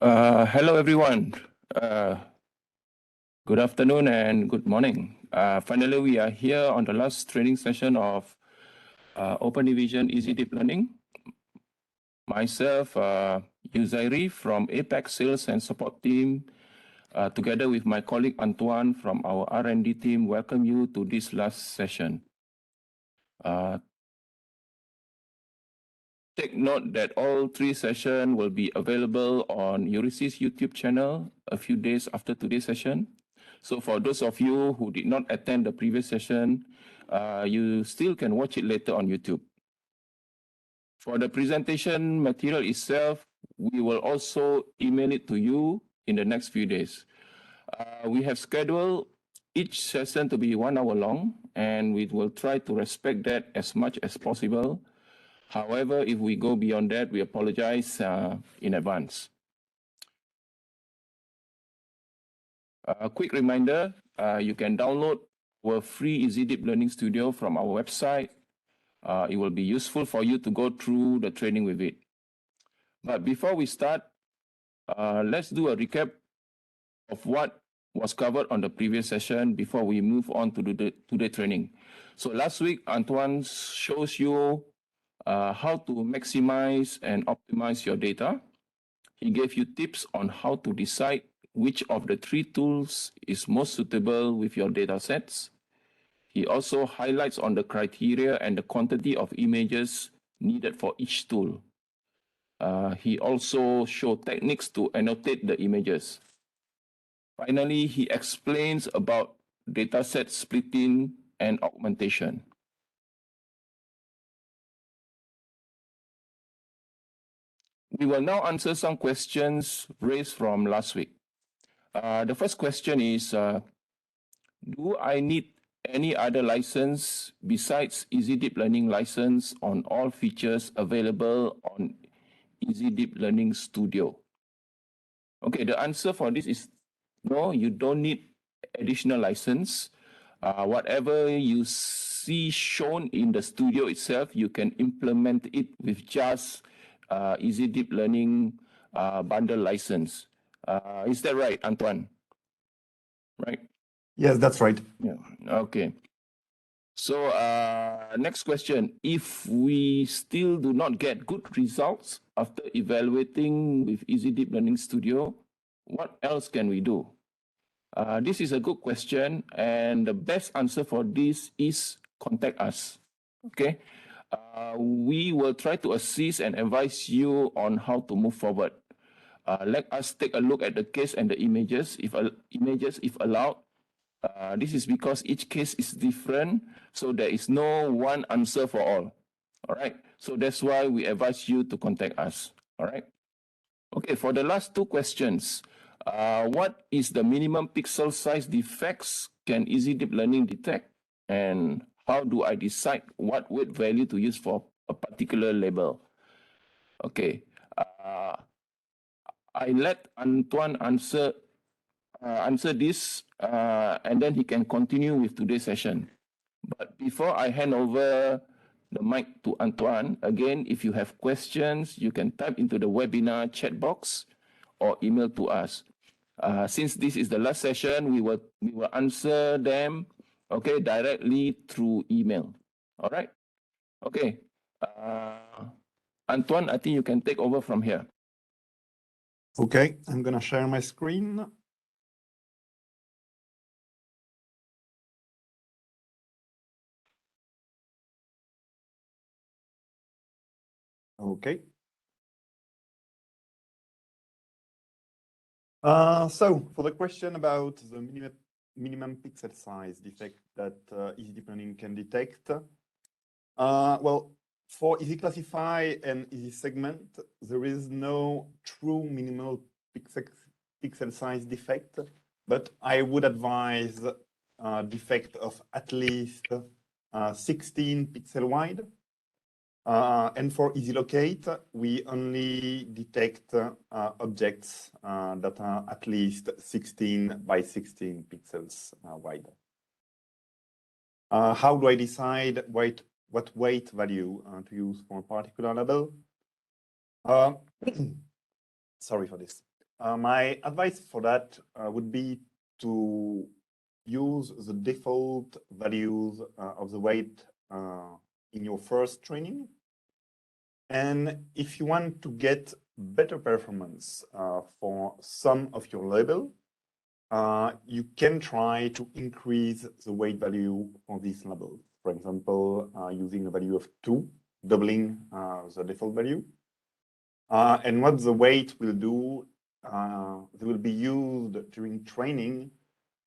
Hello, everyone. Good afternoon and good morning. Finally, we are here on the last training session of Open Division Easy Deep Learning. Myself, Yuzairi from Apex Sales and Support Team, together with my colleague Antoine from our R&D team, welcome you to this last session. Take note that all 3 sessions will be available on Euresys YouTube channel a few days after today's session. So for those of you who did not attend the previous session, you still can watch it later on YouTube. For the presentation material itself, we will also email it to you in the next few days. We have scheduled each session to be 1 hour long, and we will try to respect that as much as possible. However, if we go beyond that, we apologize in advance. A quick reminder, you can download our free Easy Deep Learning Studio from our website. It will be useful for you to go through the training with it. But before we start, let's do a recap of what was covered on the previous session before we move on to today's training. So last week, Antoine shows you how to maximize and optimize your data. He gave you tips on how to decide which of the 3 tools is most suitable with your data sets. He also highlights on the criteria and the quantity of images needed for each tool. He also showed techniques to annotate the images. Finally, he explains about dataset splitting and augmentation. We will now answer some questions raised from last week. The first question is, do I need any other license besides Easy Deep Learning license on all features available on Easy Deep Learning Studio? Okay, the answer for this is no, you don't need additional license. Whatever you see shown in the studio itself, you can implement it with just Easy Deep Learning bundle license. Is that right, Antoine? Right? Yes, that's right. Yeah. Okay. So next question, if we still do not get good results after evaluating with Easy Deep Learning Studio, what else can we do? This is a good question, and the best answer for this is contact us. Okay, we will try to assist and advise you on how to move forward. Let us take a look at the case and the images, if allowed. This is because each case is different, so there is no one answer for all. All right, so that's why we advise you to contact us. All right. Okay, for the last 2 questions, what is the minimum pixel size defects can Easy Deep Learning detect, and how do I decide what weight value to use for a particular label? Okay, I let Antoine answer this, and then he can continue with today's session. But before I hand over the mic to Antoine, again, if you have questions, you can type into the webinar chat box or email to us. Since this is the last session, we will answer them, okay, directly through email. All right? Okay. Antoine, I think you can take over from here. Okay, I'm going to share my screen. Okay. So for the question about the minimum pixel size defect that Easy Deep Learning can detect, well, for EasyClassify and EasySegment, there is no true minimal pixel size defect, but I would advise a defect of at least 16 pixel wide. And for EasyLocate, we only detect objects that are at least 16 by 16 pixels wide. How do I decide what weight value to use for a particular label? Sorry for this. my advice for that would be to use the default values of the weight in your first training. And if you want to get better performance for some of your label, you can try to increase the weight value for this label. For example, using a value of 2, doubling the default value. And what the weight will do, they will be used during training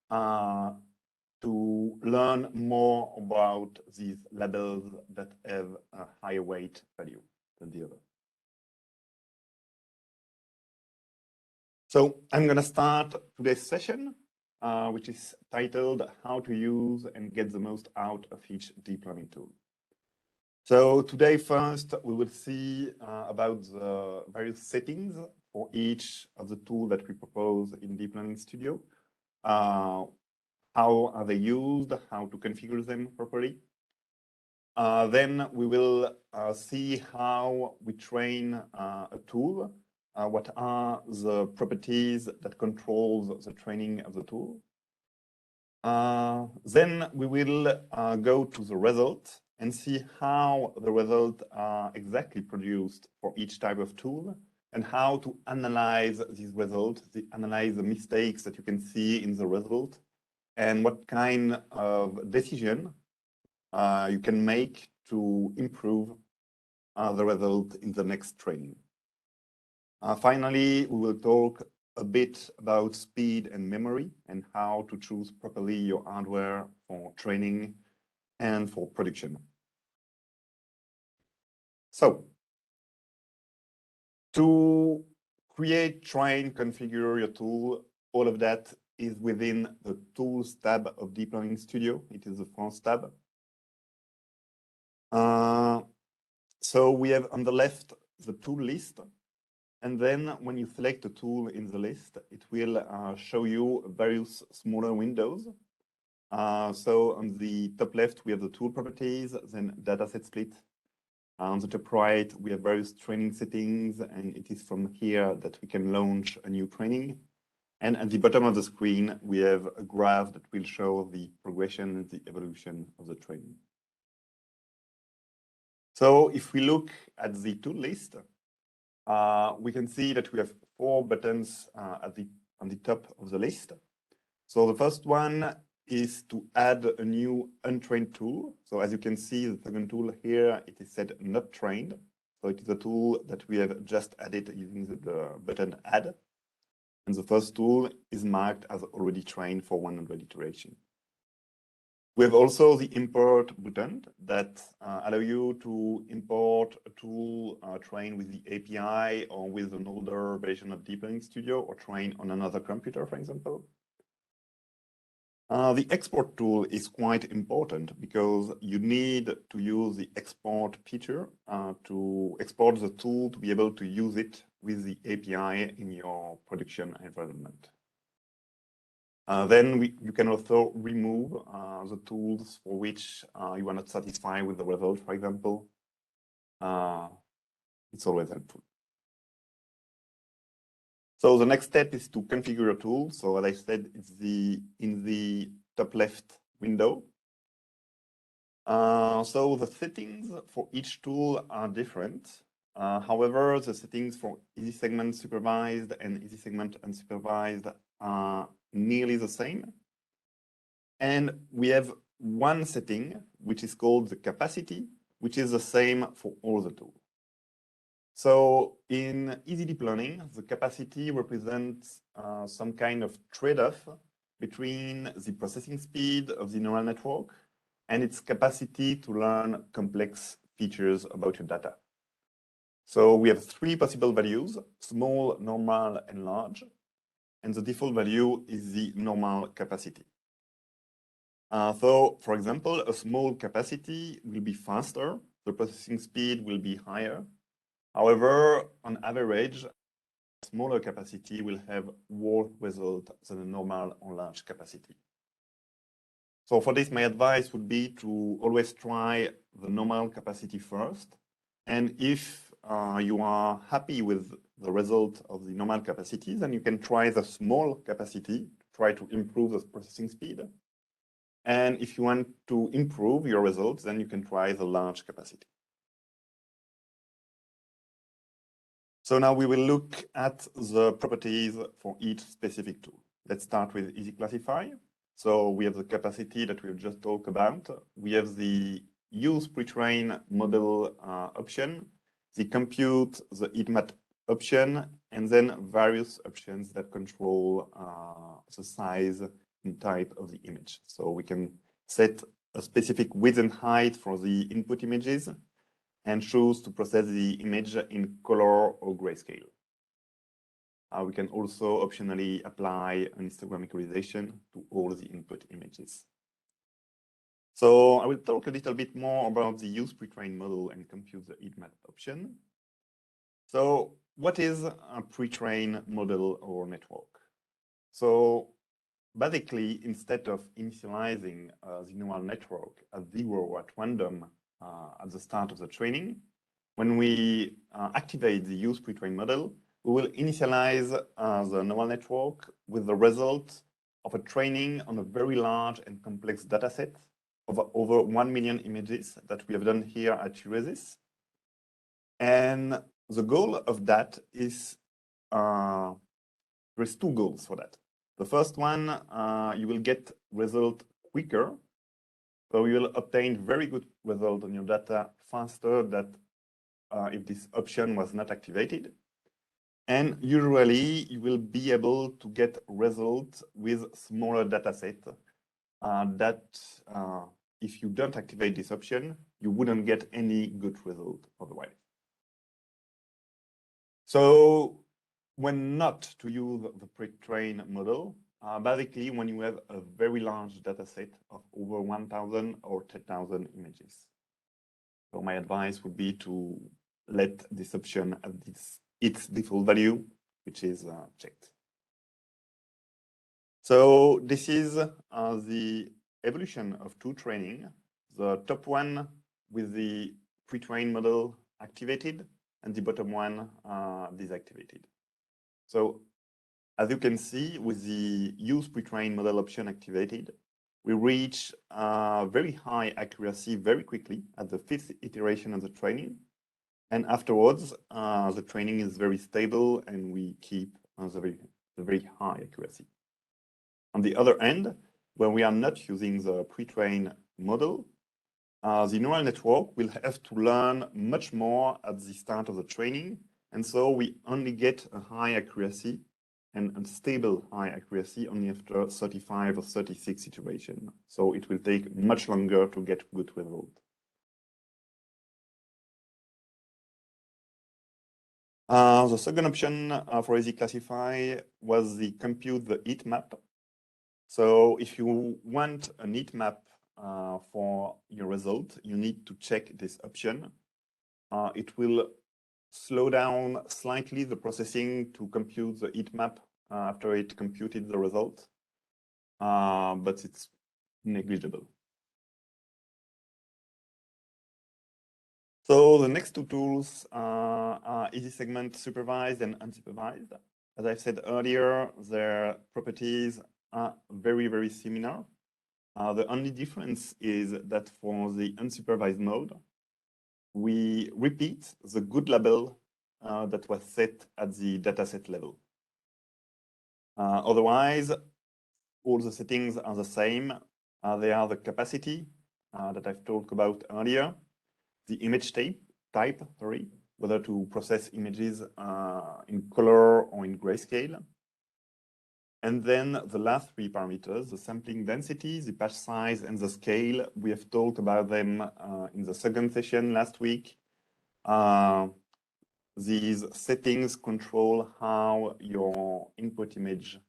to learn more about these labels that have a higher weight value than the other. So I'm going to start today's session, which is titled How to Use and Get the Most Out of Each Deep Learning Tool. So today, first, we will see about the various settings for each of the tools that we propose in Deep Learning Studio. How are they used? How to configure them properly? Then we will see how we train a tool. What are the properties that controls the training of the tool? Then we will go to the result and see how the results are exactly produced for each type of tool and how to analyze these results, analyze the mistakes that you can see in the result and what kind of decision you can make to improve the result in the next training. Finally, we will talk a bit about speed and memory and how to choose properly your hardware for training and for production. So, to create, train, configure your tool, all of that is within the Tools tab of Deep Learning Studio. It is the first tab. So we have on the left the tool list. And then when you select a tool in the list, it will show you various smaller windows. So on the top left, we have the tool properties, then dataset split. On the top right, we have various training settings, and it is from here that we can launch a new training. And at the bottom of the screen, we have a graph that will show the progression and the evolution of the training. So if we look at the tool list, we can see that we have 4 buttons on the top of the list. So the first one is to add a new untrained tool. So as you can see, the second tool here, it is said not trained. So it is a tool that we have just added using the button add. And the first tool is marked as already trained for 100 iteration. We have also the import button that allow you to import a tool trained with the API or with an older version of Deep Learning Studio or trained on another computer, for example. The export tool is quite important because you need to use the export feature to export the tool to be able to use it with the API in your production environment. Then you can also remove the tools for which you are not satisfied with the result, for example. It's always helpful. So the next step is to configure a tool. So as I said, it's in the top left window. So the settings for each tool are different. However, the settings for EasySegment supervised and EasySegment unsupervised are nearly the same. And we have one setting, which is called the capacity, which is the same for all the tools. So in Easy Deep Learning, the capacity represents some kind of trade-off between the processing speed of the neural network and its capacity to learn complex features about your data. So we have 3 possible values: small, normal, and large. And the default value is the normal capacity. So, for example, a small capacity will be faster, the processing speed will be higher. However, on average, a smaller capacity will have worse results than a normal or large capacity. So for this, my advice would be to always try the normal capacity first. And if you are happy with the result of the normal capacity, then you can try the small capacity, try to improve the processing speed. And if you want to improve your results, then you can try the large capacity. So now we will look at the properties for each specific tool. Let's start with EasyClassify. So we have the capacity that we've just talked about. We have the use pre-train model option, the compute, the heat map option, and then various options that control the size and type of the image. So we can set a specific width and height for the input images and choose to process the image in color or grayscale. We can also optionally apply an histogram equalization to all the input images. So I will talk a little bit more about the use pre-trained model and compute the heat map option. So what is a pre-trained model or network? So basically, instead of initializing the neural network at 0 or at random at the start of the training, when we activate the use pre-trained model, we will initialize the neural network with the result of a training on a very large and complex dataset of over 1 million images that we have done here at Euresys. And the goal of that is, there's two goals for that. The first one, you will get result quicker. So you will obtain very good result on your data faster than if this option was not activated. And usually you will be able to get results with smaller data set that if you don't activate this option, you wouldn't get any good result otherwise. So when not to use the pre-trained model, basically when you have a very large data set of over 1,000 or 10,000 images. So my advice would be to let this option at its default value, which is checked. So this is the evolution of two training. The top one with the pre-trained model activated and the bottom one deactivated. So as you can see, with the use pre-trained model option activated, we reach very high accuracy very quickly at the 5th iteration of the training. And afterwards, the training is very stable and we keep the very high accuracy. On the other end, when we are not using the pre-trained model, the neural network will have to learn much more at the start of the training. And so we only get a high accuracy and unstable high accuracy only after 35 or 36 iterations. So it will take much longer to get good results. The second option for EasyClassify was the compute the heat map. So if you want a heat map for your result, you need to check this option. It will slow down slightly the processing to compute the heat map after it computed the result, but it's negligible. So the next two tools are EasySegment supervised and unsupervised. As I said earlier, their properties are very, very similar. The only difference is that for the unsupervised mode, we repeat the good label that was set at the dataset level. Otherwise, all the settings are the same. They are the capacity that I've talked about earlier, the image type, whether to process images in color or in grayscale. And then the last three parameters, the sampling density, the patch size, and the scale, we have talked about them in the second session last week. These settings control how your input image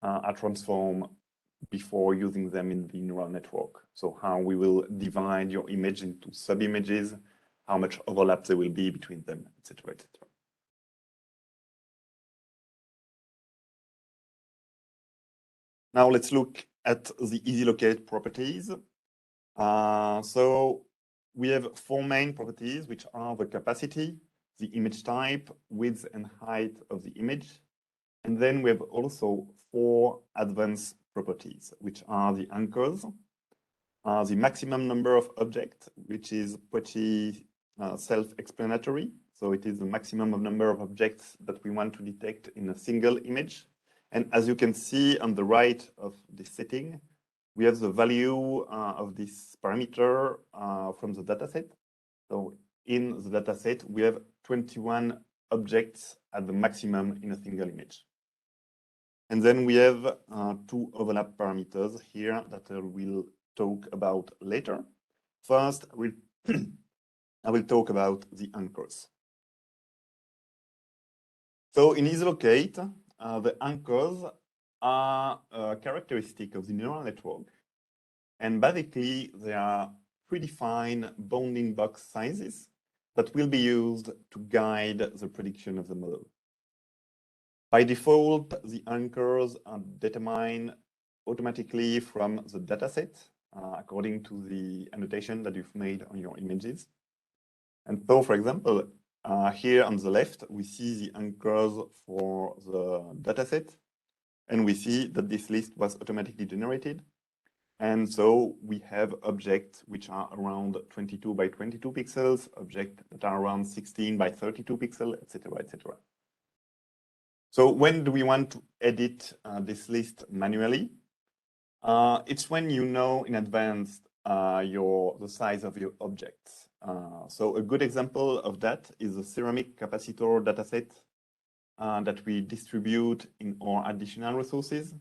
are transformed before using them in the neural network. So how we will divide your image into sub-images, how much overlap there will be between them, etc., etc. Now let's look at the EasyLocate properties. So we have four main properties, which are the capacity, the image type, width and height of the image. And then we have also 4 advanced properties, which are the anchors, the maximum number of objects, which is pretty self-explanatory. So it is the maximum number of objects that we want to detect in a single image. And as you can see on the right of this setting, we have the value of this parameter from the dataset. So in the dataset, we have 21 objects at the maximum in a single image. And then we have 2 overlap parameters here that I will talk about later. First, I will talk about the anchors. So in EasyLocate, the anchors are a characteristic of the neural network. And basically, they are predefined bounding box sizes that will be used to guide the prediction of the model. By default, the anchors are determined automatically from the dataset according to the annotation that you've made on your images. And so, for example, here on the left, we see the anchors for the dataset, and we see that this list was automatically generated. And so we have objects which are around 22 by 22 pixels, objects that are around 16 by 32 pixels, etc., etc. So when do we want to edit this list manually? It's when you know in advance the size of your objects. So a good example of that is the ceramic capacitor dataset that we distribute in our additional resources.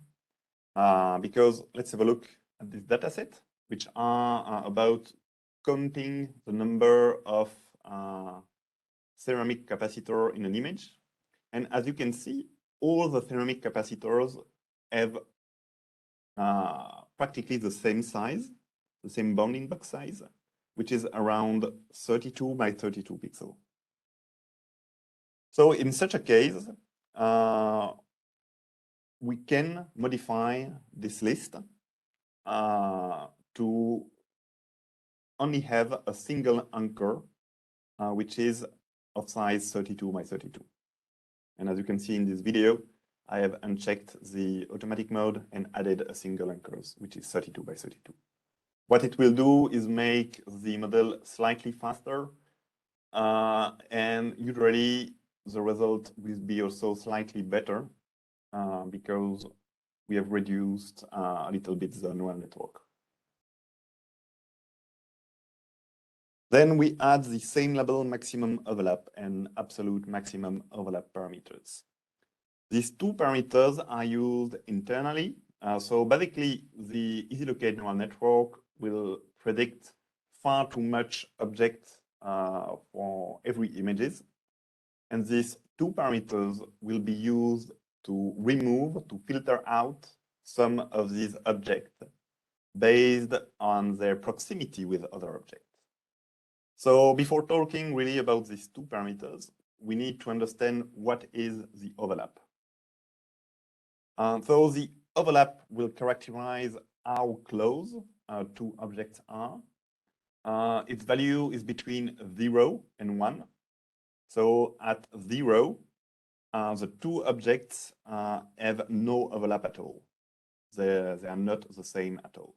Because let's have a look at this dataset, which are about counting the number of ceramic capacitor in an image. And as you can see, all the ceramic capacitors have practically the same size, the same bounding box size, which is around 32 by 32 pixels. So in such a case, we can modify this list to only have a single anchor, which is of size 32 by 32. And as you can see in this video, I have unchecked the automatic mode and added a single anchors, which is 32 by 32. What it will do is make the model slightly faster, and usually the result will be also slightly better because we have reduced a little bit the neural network. Then we add the same level maximum overlap and absolute maximum overlap parameters. These 2 parameters are used internally. So basically, the EasyLocate neural network will predict far too much objects for every images. And these 2 parameters will be used to filter out some of these objects based on their proximity with other objects. So before talking really about these 2 parameters, we need to understand what is the overlap. So the overlap will characterize how close 2 objects are. Its value is between 0 and 1. So at 0, the 2 objects have no overlap at all. They are not the same at all.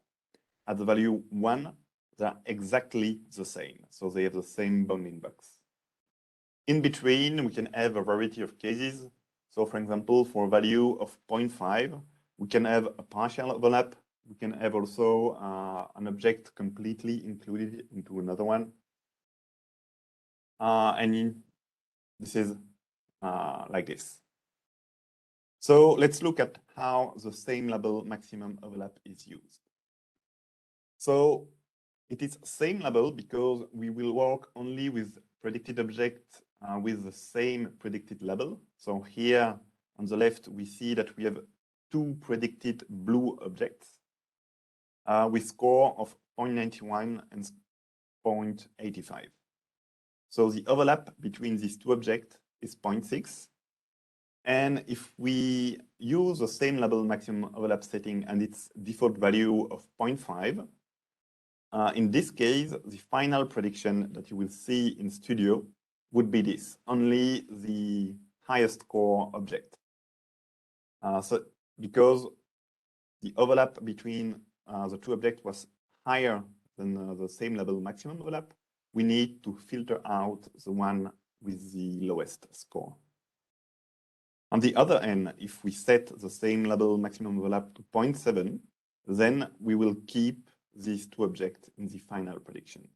At the value 1, they are exactly the same. So they have the same bounding box. In between, we can have a variety of cases. So for example, for a value of 0.5, we can have a partial overlap. We can have also an object completely included into another one. This is like this. So let's look at how the same label maximum overlap is used. So it is same label because we will work only with predicted objects with the same predicted label. So here on the left, we see that we have 2 predicted blue objects with score of 0.91 and 0.85. So the overlap between these 2 objects is 0.6. And if we use the same label maximum overlap setting and its default value of 0.5, in this case, the final prediction that you will see in Studio would be this, only the highest score object. So because the overlap between the two objects was higher than the same level maximum overlap, we need to filter out the one with the lowest score. On the other hand, if we set the same level maximum overlap to 0.7, then we will keep these two objects in the final prediction.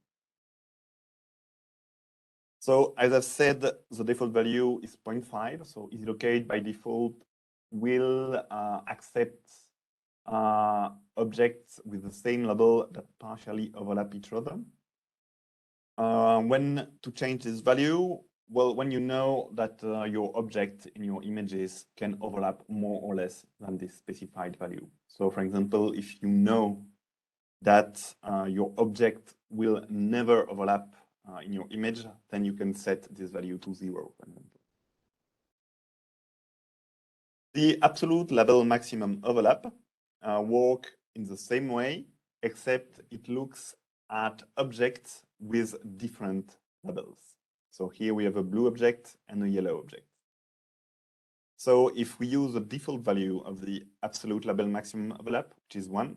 So as I've said, the default value is 0.5. So EasyLocate by default will accept objects with the same level that partially overlap each other. When to change this value? Well, when you know that your object in your images can overlap more or less than this specified value. So for example, if you know that your object will never overlap in your image, then you can set this value to 0. The absolute level maximum overlap work in the same way, except it looks at objects with different levels. So here we have a blue object and a yellow object. So if we use the default value of the absolute level maximum overlap, which is 1,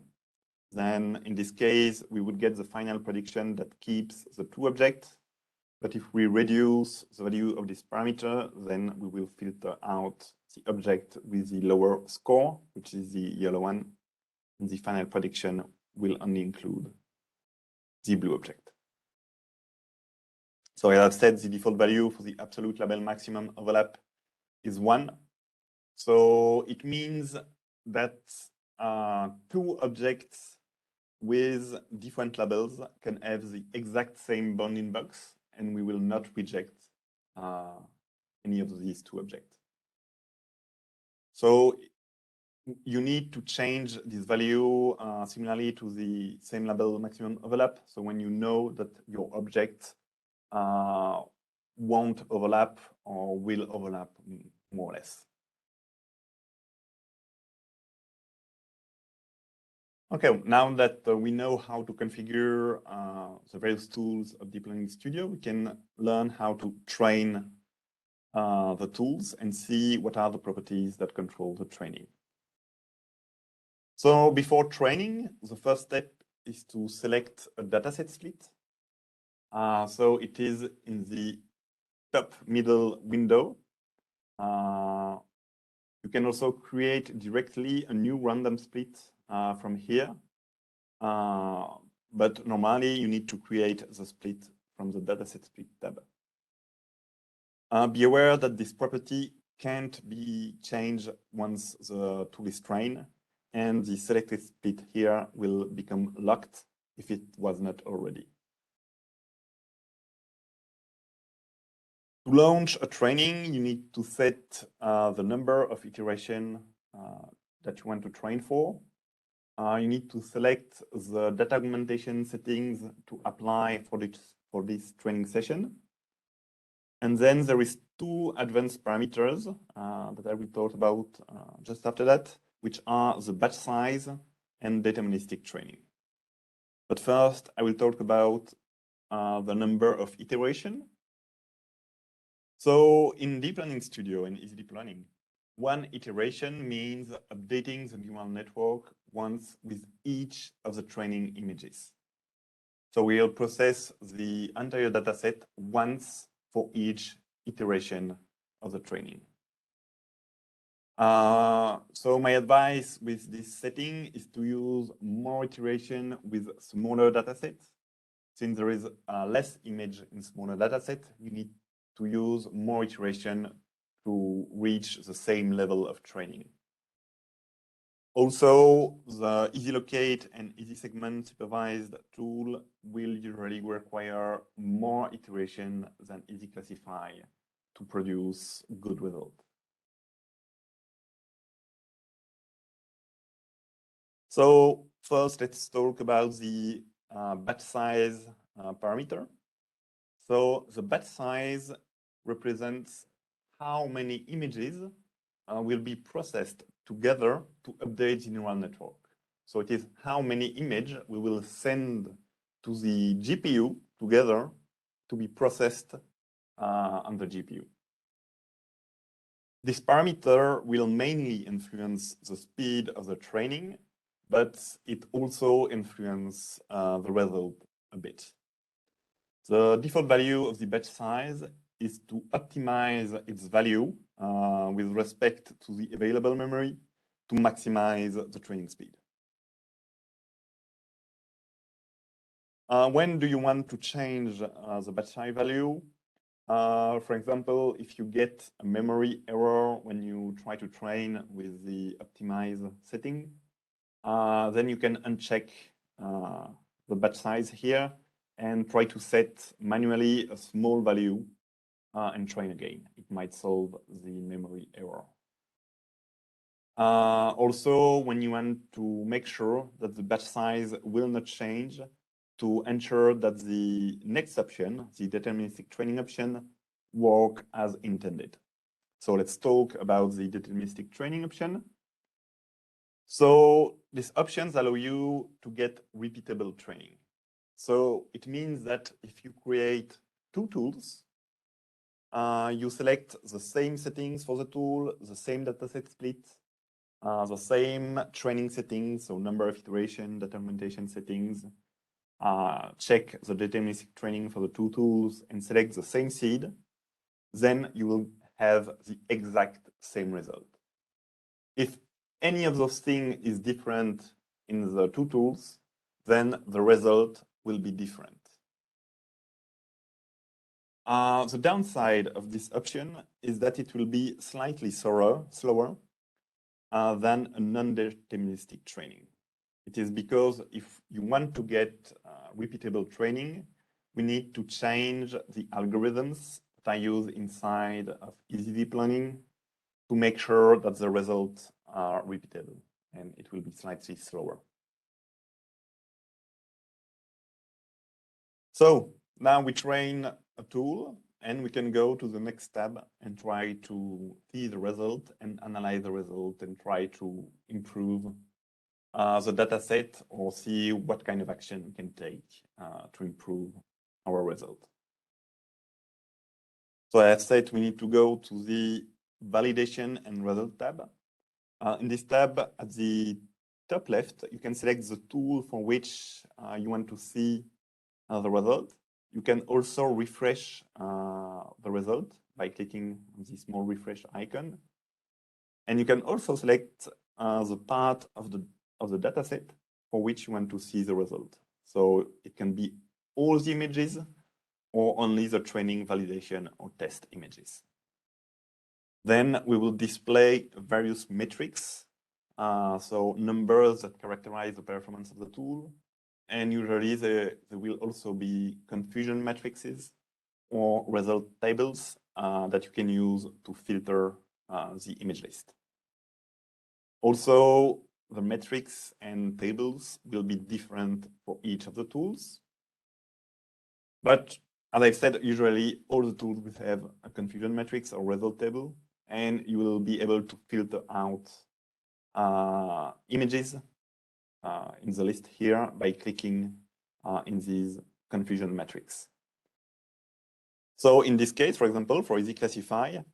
then in this case, we would get the final prediction that keeps the two objects. But if we reduce the value of this parameter, then we will filter out the object with the lower score, which is the yellow one. And the final prediction will only include the blue object. So as I've said, the default value for the absolute level maximum overlap is 1. So it means that two objects with different levels can have the exact same bounding box, and we will not reject any of these two objects. So you need to change this value similarly to the same level maximum overlap. So when you know that your object won't overlap or will overlap more or less. Okay, now that we know how to configure the various tools of Deep Learning Studio, we can learn how to train the tools and see what are the properties that control the training. So before training, the first step is to select a dataset split. So it is in the top middle window. You can also create directly a new random split from here. But normally you need to create the split from the dataset split tab. Be aware that this property can't be changed once the tool is trained, and the selected split here will become locked if it was not already. To launch a training, you need to set the number of iterations that you want to train for. You need to select the data augmentation settings to apply for this training session. And then there is two advanced parameters that I will talk about just after that, which are the batch size and deterministic training. But first, I will talk about the number of iterations. So in Deep Learning Studio and Easy Deep Learning, one iteration means updating the neural network once with each of the training images. So we'll process the entire dataset once for each iteration of the training. So my advice with this setting is to use more iteration with smaller datasets. Since there is less image in smaller dataset, you need to use more iteration to reach the same level of training. Also, the EasyLocate and EasySegment supervised tool will usually require more iteration than EasyClassify to produce good results. So first, let's talk about the batch size parameter. So the batch size represents how many images will be processed together to update the neural network. So it is how many images we will send to the GPU together to be processed on the GPU. This parameter will mainly influence the speed of the training, but it also influences the result a bit. The default value of the batch size is to optimize its value with respect to the available memory to maximize the training speed. When do you want to change the batch size value? For example, if you get a memory error when you try to train with the optimize setting, then you can uncheck the batch size here and try to set manually a small value and train again. It might solve the memory error. Also, when you want to make sure that the batch size will not change, to ensure that the next option, the deterministic training option, work as intended. So let's talk about the deterministic training option. So these options allow you to get repeatable training. So it means that if you create two tools, you select the same settings for the tool, the same dataset split, the same training settings, so number of iteration, determination settings, check the deterministic training for the two tools and select the same seed, then you will have the exact same result. If any of those things is different in the two tools, then the result will be different. The downside of this option is that it will be slightly slower than a non-deterministic training. It is because if you want to get repeatable training, we need to change the algorithms that I use inside of EasyDeepLearning to make sure that the results are repeatable, and it will be slightly slower. So now we train a tool, and we can go to the next tab and try to see the result and analyze the result and try to improve the data set or see what kind of action we can take to improve our result. So as I said, we need to go to the validation and result tab. In this tab, at the top left, you can select the tool for which you want to see the result. You can also refresh the result by clicking on the small refresh icon. And you can also select the part of the dataset for which you want to see the result. So it can be all the images or only the training, validation, or test images. Then we will display various metrics, so numbers that characterize the performance of the tool. And usually there will also be confusion matrices or result tables that you can use to filter the image list. Also, the metrics and tables will be different for each of the tools. But as I said, usually all the tools will have a confusion matrix or result table, and you will be able to filter out images in the list here by clicking in these confusion matrix. So in this case, for example, for EasyClassify,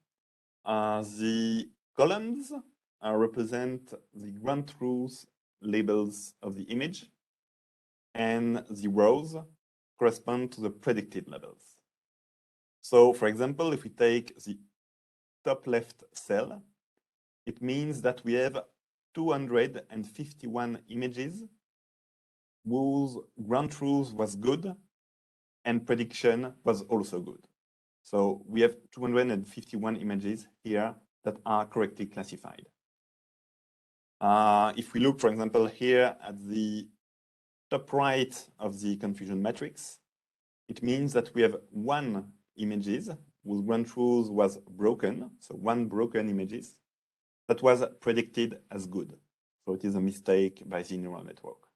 the columns represent the ground truth labels of the image, and the rows correspond to the predicted labels. So for example, if we take the top left cell, it means that we have 251 images whose ground truth was good and prediction was also good. So we have 251 images here that are correctly classified. If we look, for example, here at the top right of the confusion matrix, it means that we have one images whose ground truth was broken, so one broken images that was predicted as good. So it is a mistake by the neural network.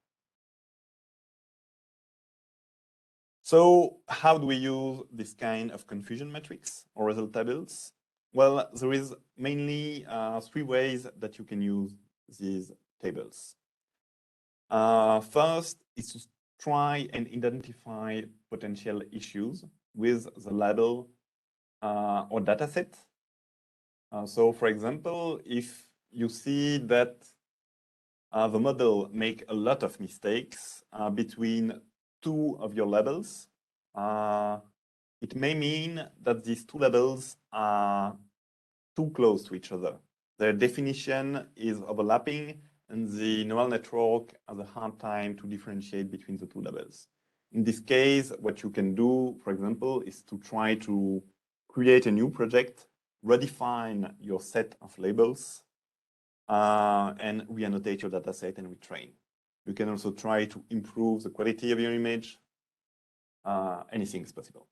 So how do we use this kind of confusion matrix or result tables? Well, there is mainly 3 ways that you can use these tables. First is to try and identify potential issues with the label or dataset. So for example, if you see that the model make a lot of mistakes between two of your labels, it may mean that these two labels are too close to each other. Their definition is overlapping, and the neural network has a hard time to differentiate between the two labels. In this case, what you can do, for example, is to try to create a new project, redefine your set of labels, and re-annotate your dataset and retrain. You can also try to improve the quality of your image. Anything is possible.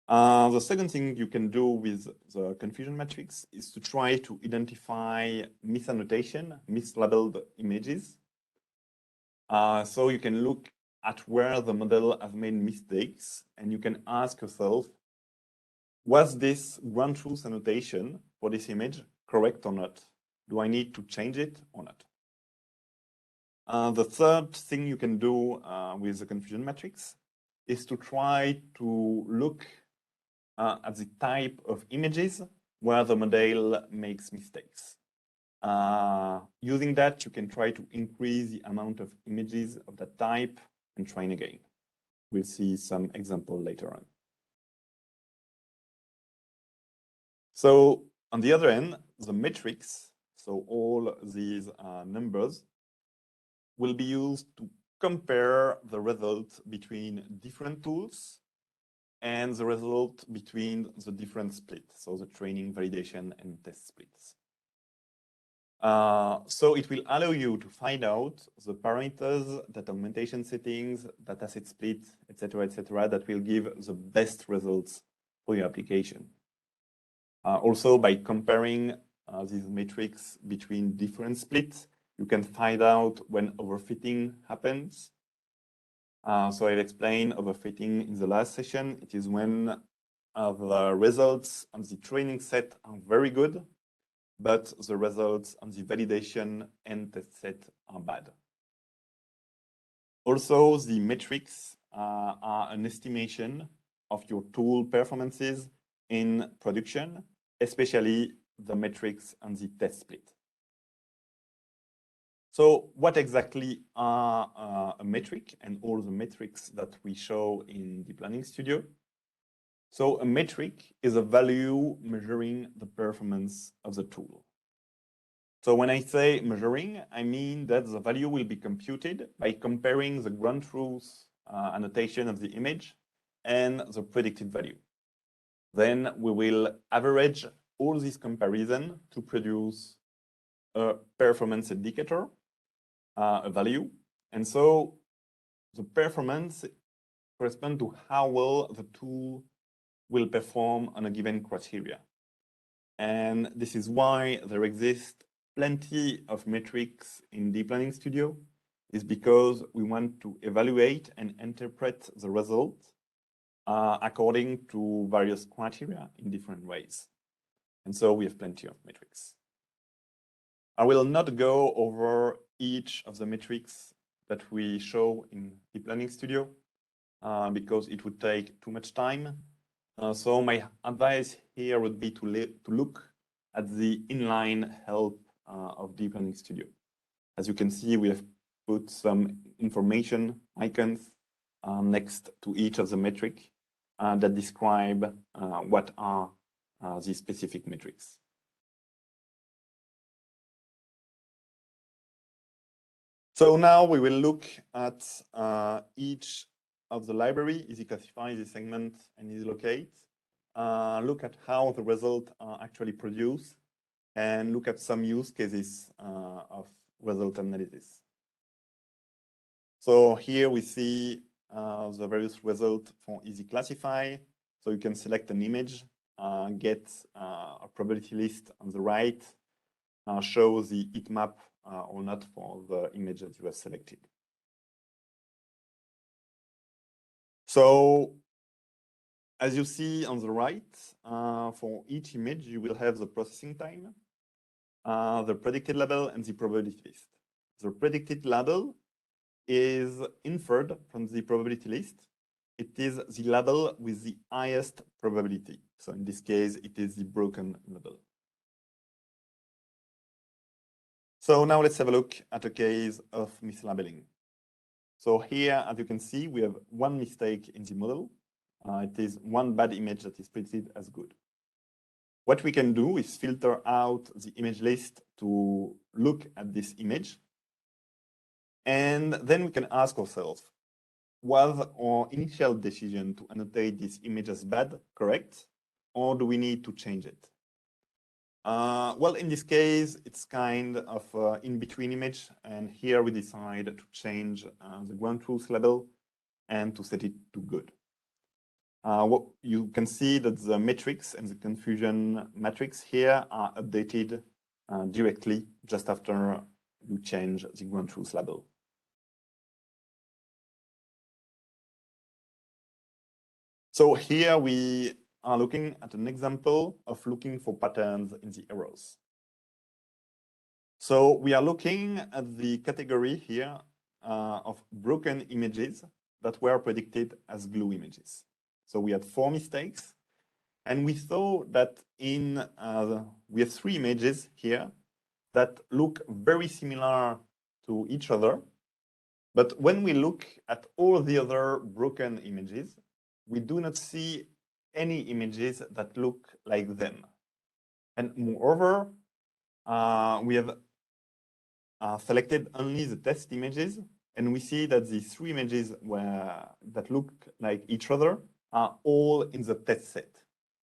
The second thing you can do with the confusion matrix is to try to identify misannotation, mislabeled images. So you can look at where the model has made mistakes, and you can ask yourself, was this ground truth annotation for this image correct or not? Do I need to change it or not? The third thing you can do with the confusion matrix is to try to look at the type of images where the model makes mistakes. Using that, you can try to increase the amount of images of that type and train again. We'll see some example later on. So on the other end, the metrics, so all these numbers, will be used to compare the results between different tools and the result between the different splits, so the training, validation, and test splits. So it will allow you to find out the parameters, data augmentation settings, dataset split, etc., that will give the best results for your application. Also, by comparing these metrics between different splits, you can find out when overfitting happens. So I'll explain overfitting in the last session. It is when the results on the training set are very good, but the results on the validation and test set are bad. Also, the metrics are an estimation of your tool performances in production, especially the metrics on the test split. So what exactly are a metric and all the metrics that we show in DeepLearning Studio? So a metric is a value measuring the performance of the tool. So when I say measuring, I mean that the value will be computed by comparing the ground truth annotation of the image and the predicted value. Then we will average all these comparisons to produce a performance indicator, a value. And so the performance corresponds to how well the tool will perform on a given criteria. And this is why there exist plenty of metrics in DeepLearning Studio, is because we want to evaluate and interpret the result according to various criteria in different ways. And so we have plenty of metrics. I will not go over each of the metrics that we show in DeepLearning Studio because it would take too much time. So my advice here would be to look at the inline help of DeepLearning Studio. As you can see, we have put some information icons next to each of the metric that describe what are these specific metrics. So now we will look at each of the library, EasyClassify, EasySegment, and EasyLocate. Look at how the results are actually produced, and look at some use cases of result analysis. So here we see the various results for EasyClassify. So you can select an image, get a probability list on the right, show the heat map or not for the image that you have selected. So as you see on the right, for each image, you will have the processing time, the predicted label, and the probability list. The predicted label is inferred from the probability list. it is the label with the highest probability. So in this case, it is the broken label. So now let's have a look at a case of mislabeling. So here, as you can see, we have one mistake in the model. It is one bad image that is predicted as good. What we can do is filter out the image list to look at this image. And then we can ask ourselves, was our initial decision to annotate this image as bad correct, or do we need to change it? Well, in this case, it's kind of in-between image, and here we decide to change the ground truth label and to set it to good. What you can see that the metrics and the confusion matrix here are updated directly just after you change the ground truth label. So here we are looking at an example of looking for patterns in the errors. So we are looking at the category here of broken images that were predicted as glue images. So we had 4 mistakes, and we saw that we have 3 images here that look very similar to each other. But when we look at all the other broken images, we do not see any images that look like them. And moreover, we have selected only the test images, and we see that these 3 images that look like each other are all in the test set.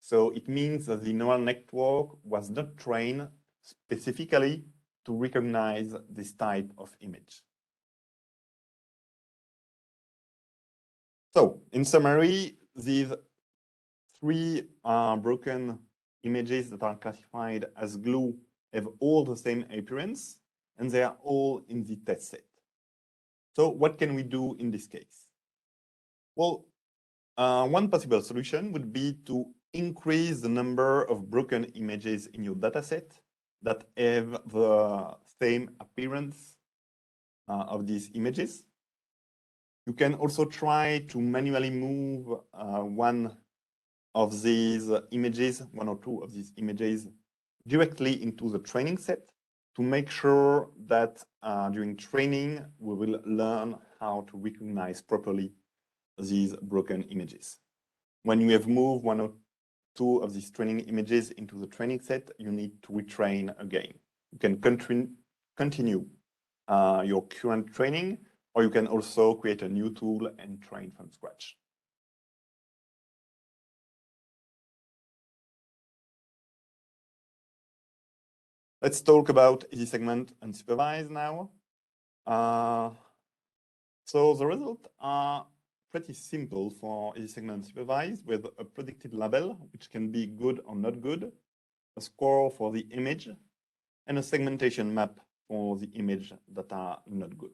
So it means that the neural network was not trained specifically to recognize this type of image. So in summary, these 3 broken images that are classified as glue have all the same appearance, and they are all in the test set. So what can we do in this case? Well, one possible solution would be to increase the number of broken images in your dataset that have the same appearance of these images. You can also try to manually move one of these images, 1 or 2 of these images, directly into the training set to make sure that during training, we will learn how to recognize properly these broken images. When you have moved 1 or 2 of these training images into the training set, you need to retrain again. You can continue your current training, or you can also create a new tool and train from scratch. Let's talk about EasySegment unsupervised now. So the results are pretty simple for EasySegment unsupervised, with a predicted label, which can be good or not good, a score for the image, and a segmentation map for the image that are not good.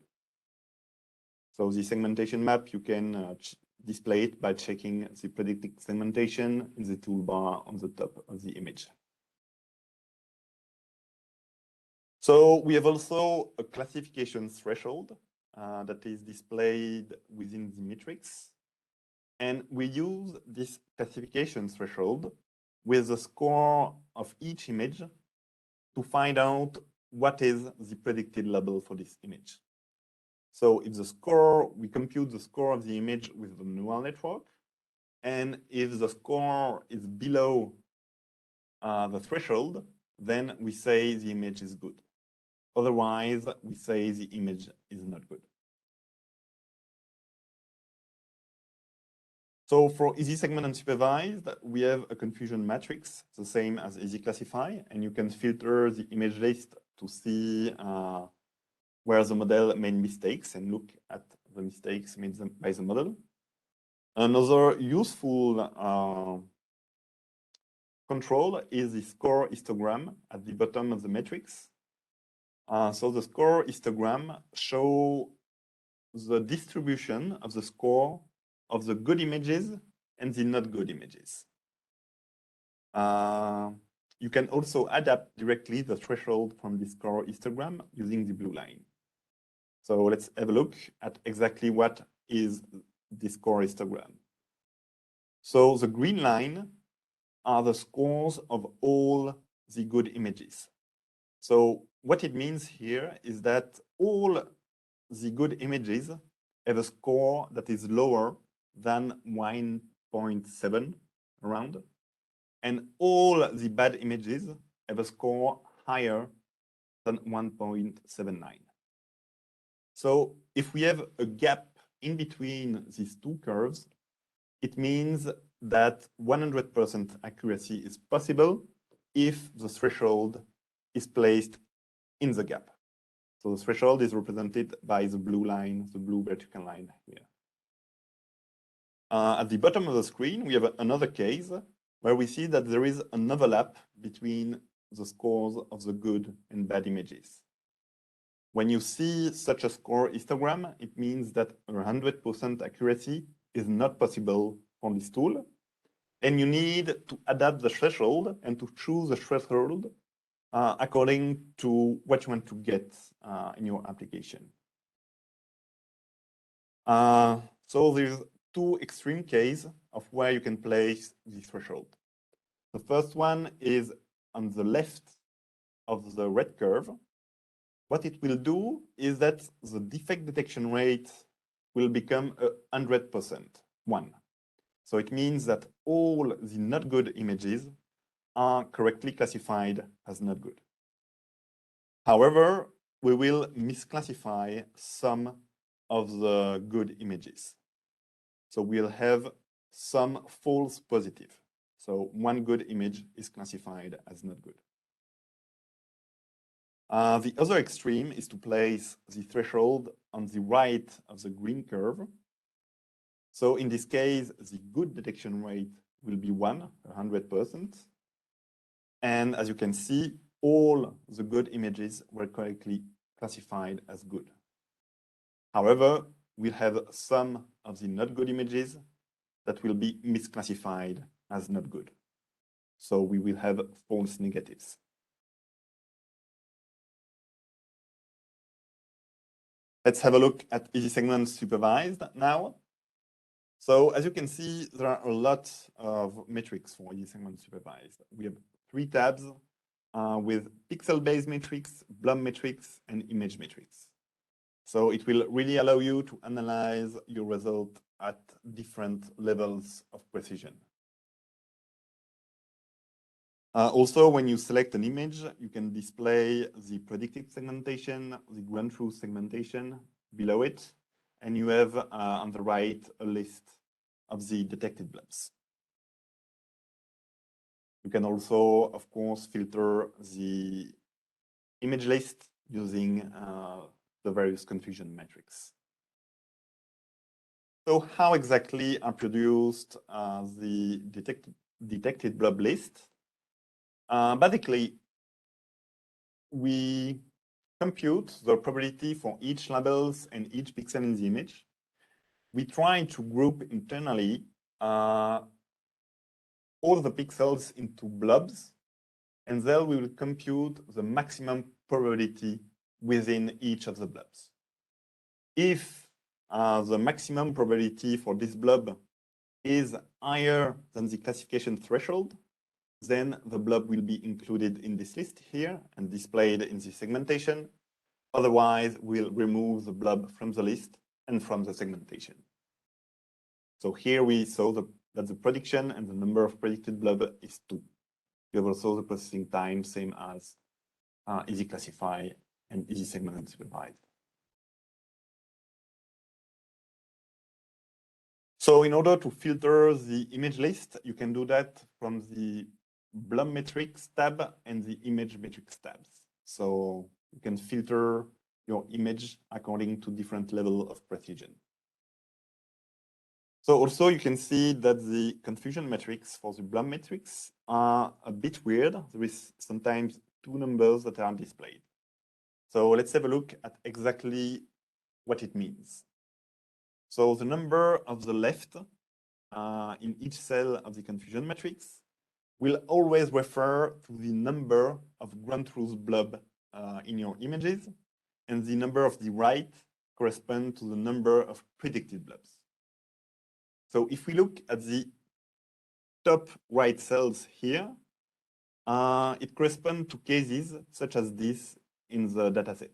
So the segmentation map, you can display it by checking the predicted segmentation in the toolbar on the top of the image. So we have also a classification threshold that is displayed within the matrix. And we use this classification threshold with the score of each image to find out what is the predicted label for this image. So if the score, we compute the score of the image with the neural network. And if the score is below the threshold, then we say the image is good. Otherwise, we say the image is not good. So for EasySegment unsupervised, we have a confusion matrix, the same as EasyClassify, and you can filter the image list to see where the model made mistakes and look at the mistakes made by the model. Another useful control is the score histogram at the bottom of the matrix. So the score histogram shows the distribution of the score of the good images and the not good images. You can also adapt directly the threshold from the score histogram using the blue line. So let's have a look at exactly what is the score histogram. So the green line are the scores of all the good images. So what it means here is that all the good images have a score that is lower than 1.7 around, and all the bad images have a score higher than 1.79. So if we have a gap in between these two curves, it means that 100% accuracy is possible if the threshold is placed in the gap. So the threshold is represented by the blue line, the blue vertical line here. At the bottom of the screen, we have another case where we see that there is an overlap between the scores of the good and bad images. When you see such a score histogram, it means that 100% accuracy is not possible on this tool, and you need to adapt the threshold and to choose the threshold according to what you want to get in your application. So there's two extreme cases of where you can place the threshold. The first one is on the left of the red curve. What it will do is that the defect detection rate will become 100%, 1. So it means that all the not good images are correctly classified as not good. However, we will misclassify some of the good images. So we'll have some false positive. So one good image is classified as not good. The other extreme is to place the threshold on the right of the green curve. So in this case, the good detection rate will be 100%. And as you can see, all the good images were correctly classified as good. However, we'll have some of the not good images that will be misclassified as not good. So we will have false negatives. Let's have a look at EasySegment supervised now. So as you can see, there are a lot of metrics for EasySegment supervised. We have 3 tabs with pixel-based metrics, blob metrics, and image metrics. So it will really allow you to analyze your result at different levels of precision. Also, when you select an image, you can display the predicted segmentation, the ground truth segmentation below it, and you have on the right a list of the detected blobs. You can also, of course, filter the image list using the various confusion metrics. So how exactly are produced the detected blob list? Basically, we compute the probability for each labels and each pixel in the image. We try to group internally all the pixels into blobs, and then we will compute the maximum probability within each of the blobs. If the maximum probability for this blob is higher than the classification threshold, then the blob will be included in this list here and displayed in the segmentation. Otherwise, we'll remove the blob from the list and from the segmentation. So here we saw that the prediction and the number of predicted blob is 2. We have also the processing time, same as EasyClassify and EasySegment supervised. So in order to filter the image list, you can do that from the blob metrics tab and the image metrics tabs. So you can filter your image according to different level of precision. So also you can see that the confusion metrics for the blob metrics are a bit weird. There is sometimes 2 numbers that are displayed. So let's have a look at exactly what it means. So the number of the left in each cell of the confusion matrix will always refer to the number of ground truth blob in your images, and the number of the right correspond to the number of predicted blobs. So if we look at the top right cells here, it corresponds to cases such as this in the dataset.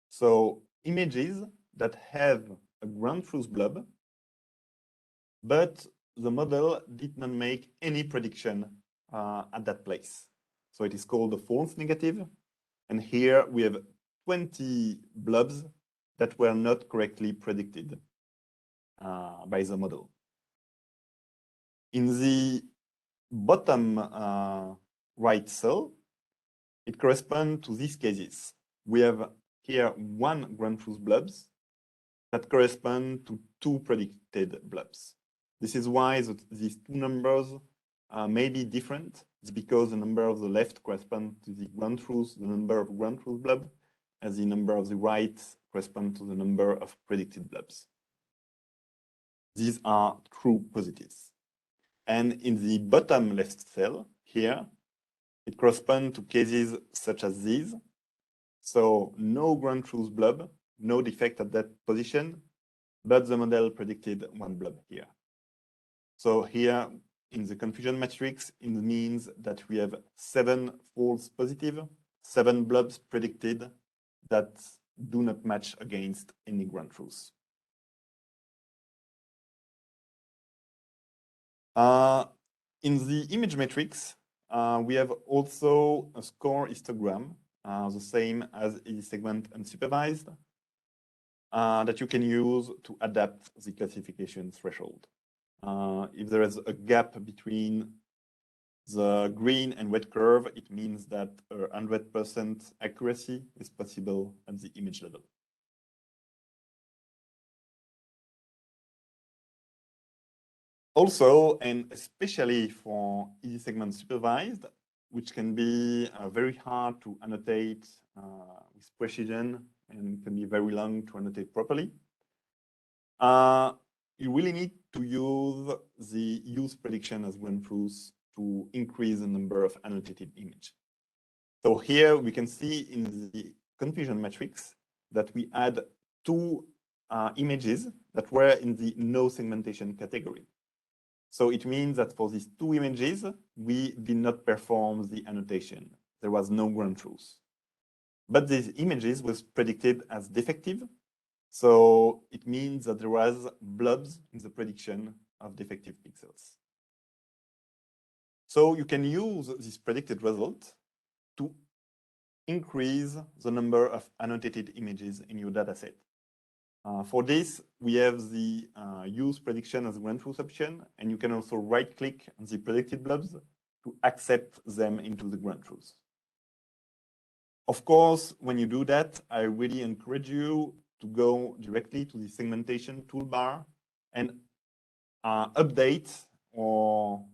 So images that have a ground truth blob, but the model did not make any prediction at that place. So it is called a false negative. And here we have 20 blobs that were not correctly predicted by the model. In the bottom right cell, it corresponds to these cases. We have here one ground truth blobs that correspond to two predicted blobs. This is why these two numbers may be different. It's because the number of the left corresponds to the ground truth, the number of ground truth blob, as the number of the right corresponds to the number of predicted blobs. These are true positives. And in the bottom left cell here, it corresponds to cases such as these. So no ground truth blob, no defect at that position, but the model predicted one blob here. So here in the confusion matrix, it means that we have 7 false positive, 7 blobs predicted that do not match against any ground truth. In the image matrix, we have also a score histogram, the same as EasySegment unsupervised, that you can use to adapt the classification threshold. If there is a gap between the green and red curve, it means that 100% accuracy is possible at the image level. Also, and especially for EasySegment supervised, which can be very hard to annotate with precision and can be very long to annotate properly, you really need to use the use prediction as ground truth to increase the number of annotated images. So here we can see in the confusion matrix that we add 2 images that were in the no segmentation category. So it means that for these 2 images, we did not perform the annotation. There was no ground truth. But these images was predicted as defective. So it means that there was blobs in the prediction of defective pixels. So you can use this predicted result to increase the number of annotated images in your dataset. For this, we have the use prediction as a ground truth option, and you can also right-click on the predicted blobs to accept them into the ground truth. Of course, when you do that, I really encourage you to go directly to the segmentation toolbar and update or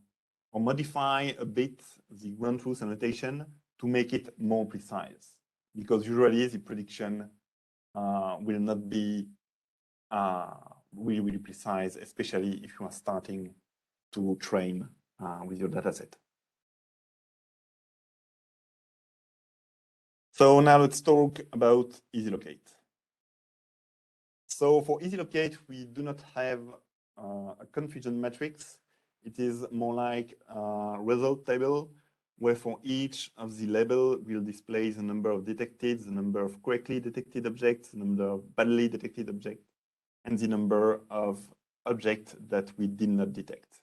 modify a bit the ground truth annotation to make it more precise, because usually the prediction will not be really precise, especially if you are starting to train with your dataset. So now let's talk about EasyLocate. So for EasyLocate, we do not have a confusion matrix. It is more like a result table where for each of the label will display the number of detected, the number of correctly detected objects, the number of badly detected objects, and the number of objects that we did not detect.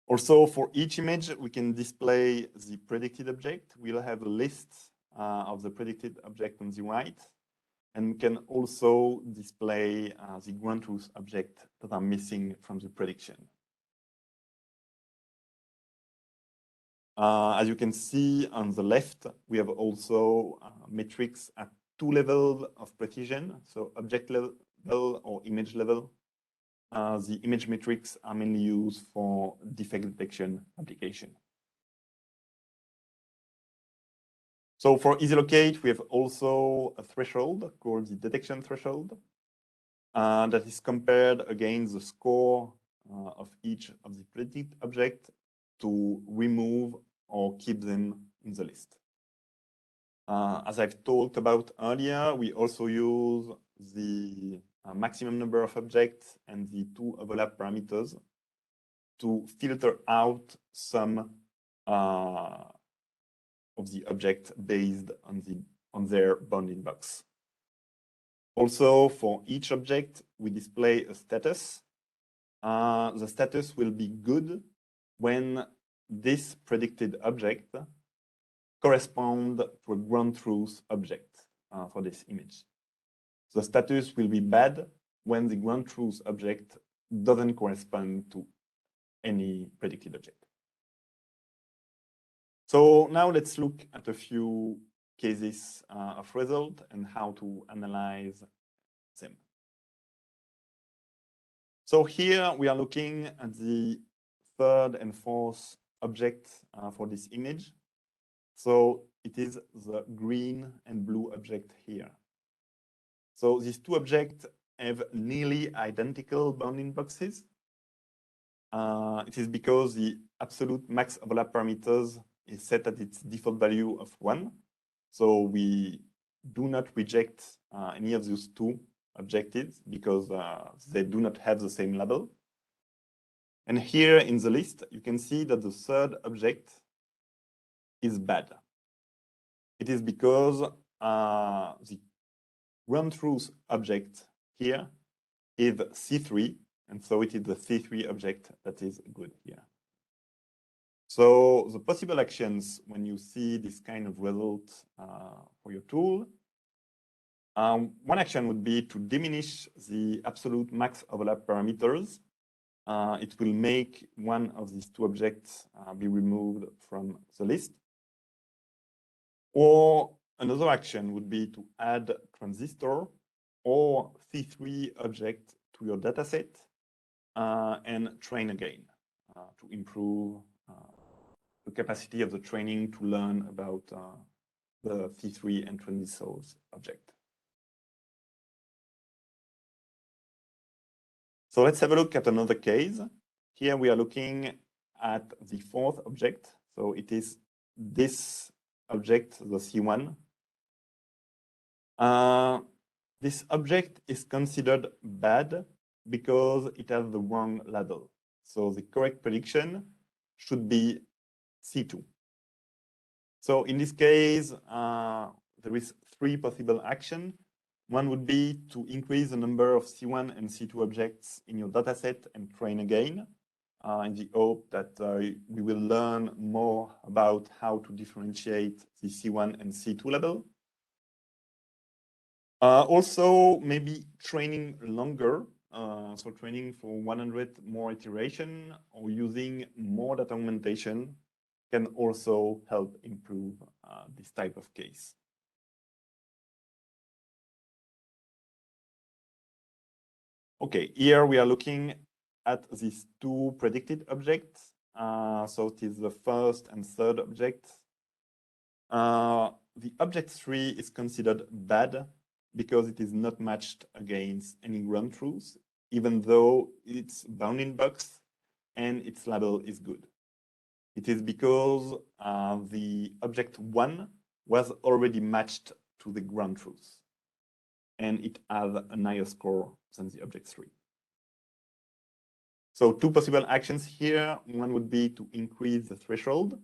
Also, for each image, we can display the predicted object. We'll have a list of the predicted object on the right, and can also display the ground truth object that are missing from the prediction. As you can see on the left, we have also metrics at 2 levels of precision, so object level or image level. The image metrics are mainly used for defect detection application. So for EasyLocate, we have also a threshold called the detection threshold that is compared against the score of each of the predicted object to remove or keep them in the list. As I've talked about earlier, we also use the maximum number of objects and the 2 overlap parameters to filter out some of the objects based on their bounding box. Also, for each object, we display a status. The status will be good when this predicted object corresponds to a ground truth object for this image. The status will be bad when the ground truth object doesn't correspond to any predicted object. So now let's look at a few cases of result and how to analyze them. So here we are looking at the third and fourth object for this image. So it is the green and blue object here. So these two objects have nearly identical bounding boxes. It is because the absolute max overlap parameters is set at its default value of 1. So we do not reject any of those two objectives because they do not have the same label. And here in the list, you can see that the third object is bad. It is because the ground truth object here is C3, and so it is the C3 object that is good here. So the possible actions when you see this kind of result for your tool, one action would be to diminish the absolute max overlap parameters. It will make one of these two objects be removed from the list. Or another action would be to add transistor or C3 object to your dataset and train again to improve the capacity of the training to learn about the C3 and transistors object. So let's have a look at another case. Here we are looking at the fourth object. So it is this object, the C1. This object is considered bad because it has the wrong label. So the correct prediction should be C2. So in this case, there is three possible actions. One would be to increase the number of C1 and C2 objects in your dataset and train again, in the hope that we will learn more about how to differentiate the C1 and C2 label. Also, maybe training longer, so training for 100 more iteration or using more data augmentation can also help improve this type of case. Okay, here we are looking at these two predicted objects. So it is the first and third object. The object 3 is considered bad because it is not matched against any ground truth, even though its bounding box and its label is good. It is because the object 1 was already matched to the ground truth, and it has a higher score than the object 3. So two possible actions here. One would be to increase the threshold.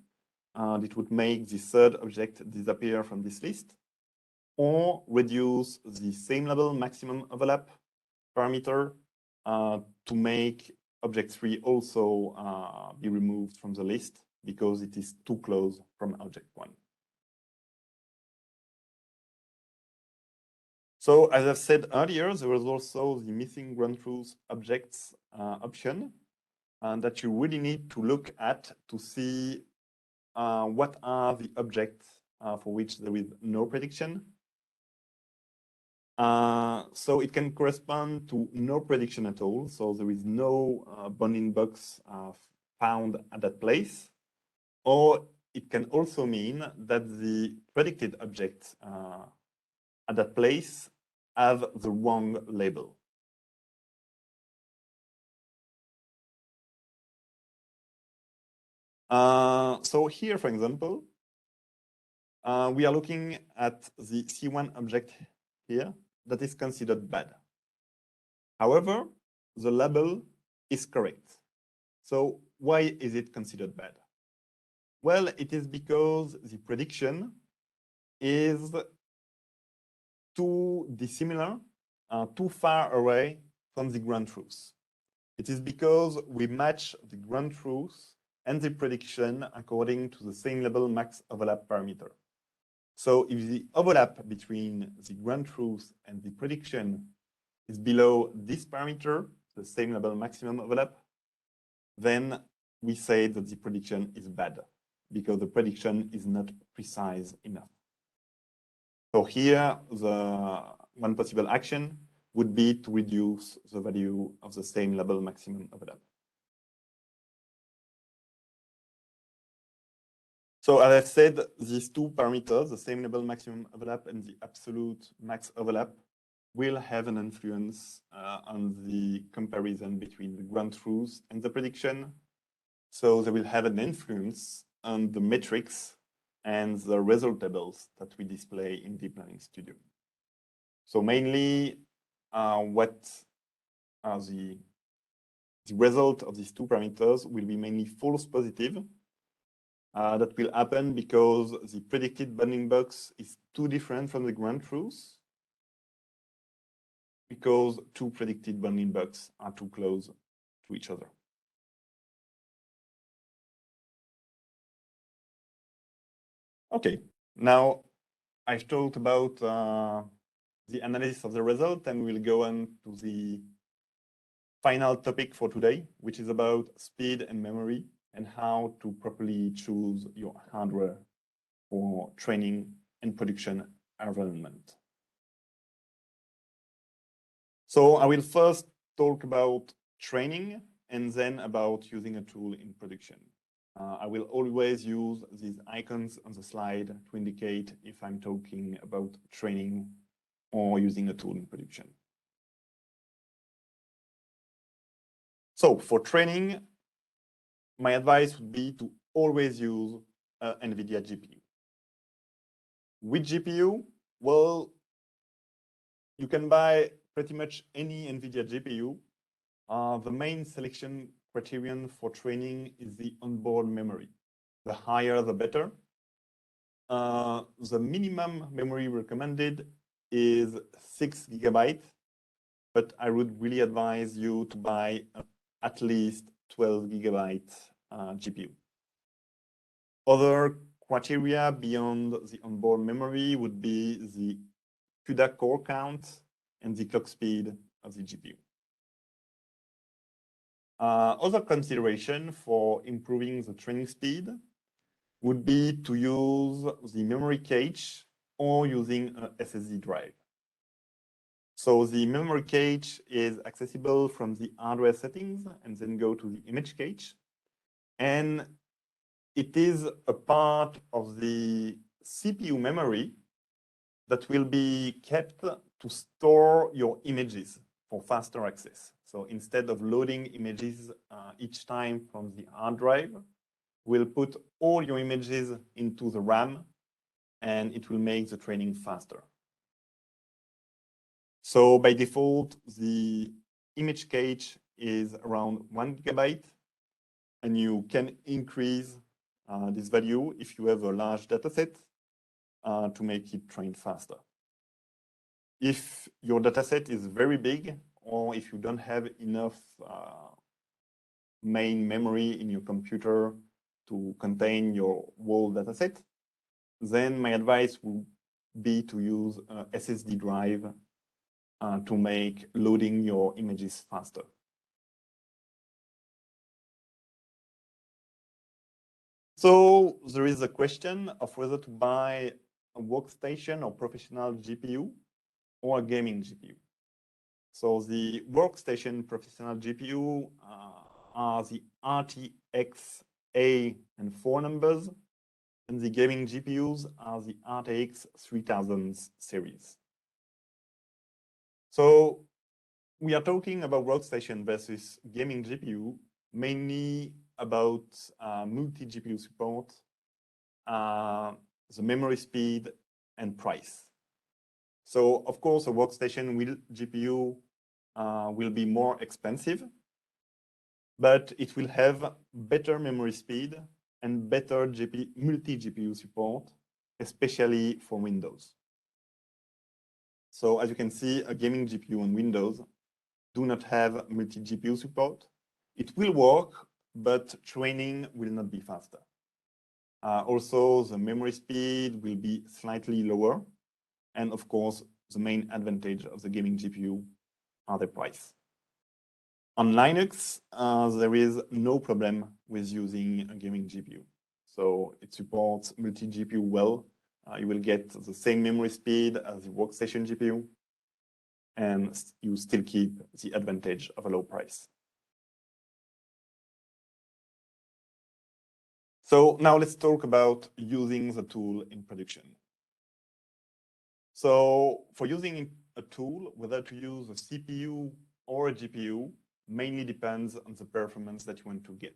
It would make the third object disappear from this list, or reduce the same level maximum overlap parameter to make object 3 also be removed from the list because it is too close from object 1. So as I've said earlier, there was also the missing ground truth objects option that you really need to look at to see what are the objects for which there is no prediction. So it can correspond to no prediction at all. So there is no bounding box found at that place. Or it can also mean that the predicted objects at that place have the wrong label. So here, for example, we are looking at the C1 object here that is considered bad. However, the label is correct. So why is it considered bad? Well, it is because the prediction is too dissimilar, too far away from the ground truth. It is because we match the ground truth and the prediction according to the same level max overlap parameter. So if the overlap between the ground truth and the prediction is below this parameter, the same level maximum overlap, then we say that the prediction is bad because the prediction is not precise enough. So here, the one possible action would be to reduce the value of the same level maximum overlap. So as I said, these two parameters, the same level maximum overlap and the absolute max overlap, will have an influence on the comparison between the ground truth and the prediction. So they will have an influence on the metrics and the result tables that we display in Deep Learning Studio. So mainly, what are the result of these two parameters will be mainly false positive. That will happen because the predicted bounding box is too different from the ground truth, because two predicted bounding boxes are too close to each other. Okay, now I've talked about the analysis of the result, and we'll go on to the final topic for today, which is about speed and memory and how to properly choose your hardware for training and production environment. So I will first talk about training and then about using a tool in production. I will always use these icons on the slide to indicate if I'm talking about training or using a tool in production. So for training, my advice would be to always use an NVIDIA GPU. With GPU, well, you can buy pretty much any NVIDIA GPU. The main selection criterion for training is the onboard memory. The higher, the better. The minimum memory recommended is 6 GB, but I would really advise you to buy at least 12 GB GPU. Other criteria beyond the onboard memory would be the CUDA core count and the clock speed of the GPU. Other consideration for improving the training speed would be to use the memory cache or using an SSD drive. So the memory cache is accessible from the hardware settings and then go to the image cache. And it is a part of the CPU memory that will be kept to store your images for faster access. So instead of loading images each time from the hard drive, we'll put all your images into the RAM and it will make the training faster. So by default, the image cache is around 1 GB, and you can increase this value if you have a large dataset to make it train faster. If your dataset is very big, or if you don't have enough main memory in your computer to contain your whole dataset, then my advice would be to use a SSD drive to make loading your images faster. So there is a question of whether to buy a workstation or professional GPU or a gaming GPU. So the workstation professional GPU are the RTX A and 4 numbers, and the gaming GPUs are the RTX 3000 series. So we are talking about workstation versus gaming GPU, mainly about multi-GPU support, the memory speed, and price. So of course, a workstation GPU will be more expensive, but it will have better memory speed and better multi-GPU support, especially for Windows. So as you can see, a gaming GPU on Windows do not have multi-GPU support. It will work, but training will not be faster. Also, the memory speed will be slightly lower. And of course, the main advantage of the gaming GPU are the price. On Linux, there is no problem with using a gaming GPU. So it supports multi-GPU well. You will get the same memory speed as the workstation GPU, and you still keep the advantage of a low price. So now let's talk about using the tool in production. So for using a tool, whether to use a CPU or a GPU, mainly depends on the performance that you want to get.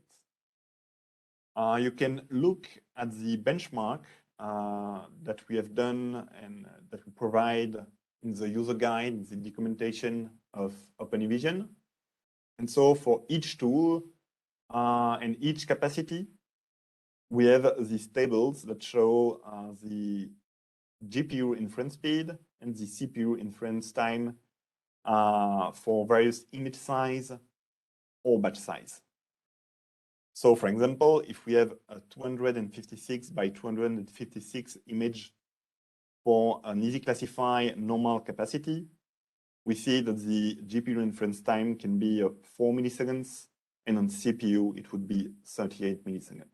You can look at the benchmark that we have done and that we provide in the user guide, the documentation of OpenEvision. And so for each tool and each capacity, we have these tables that show the GPU inference speed and the CPU inference time for various image size or batch size. So for example, if we have a 256 by 256 image for an EasyClassify normal capacity, we see that the GPU inference time can be 4 milliseconds, and on CPU, it would be 38 milliseconds.